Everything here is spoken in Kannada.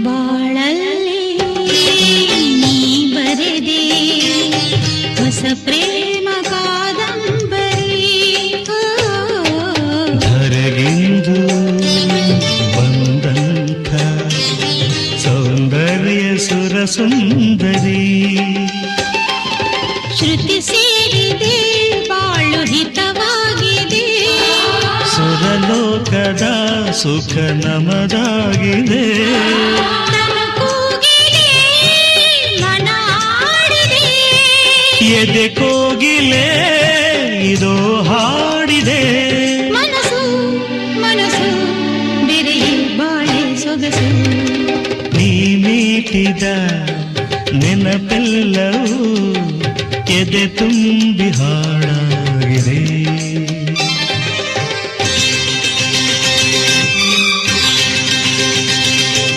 ಬಾಳಲ್ಲಿ ನೀ ಬರೆದೆ ಹೊಸ ಪ್ರೇಮ ಕಾದಂಬರಿ. ಧರೆಗಿಂದು ಬಂದಂಥ ಸೌಂದರ್ಯ ಸುರಸುಂದರಿ. ಶ್ರುತಿ ಸೇರಿದೆ ಬಾಳು ಹಿತವಾಗಿದೆ. ಸುರಲೋಕದ ಸುಖ ನಮದಾಗಿದೆ. ಮನ ಆಡಿದೆ ಎದೆ ಕೋಗಿಲೆ ಇದೋ ಹಾಡಿದೆ. ಮನಸ್ಸು ಮನಸ್ಸು ಬೆರೆಯ ಬಾಳೆ ಸೊಗಸು. ನೀ ಮೀಟಿದ ನೆನಪೆಲ್ಲವೂ ಎದೆ ತುಂಬಿ ಹಾಡ.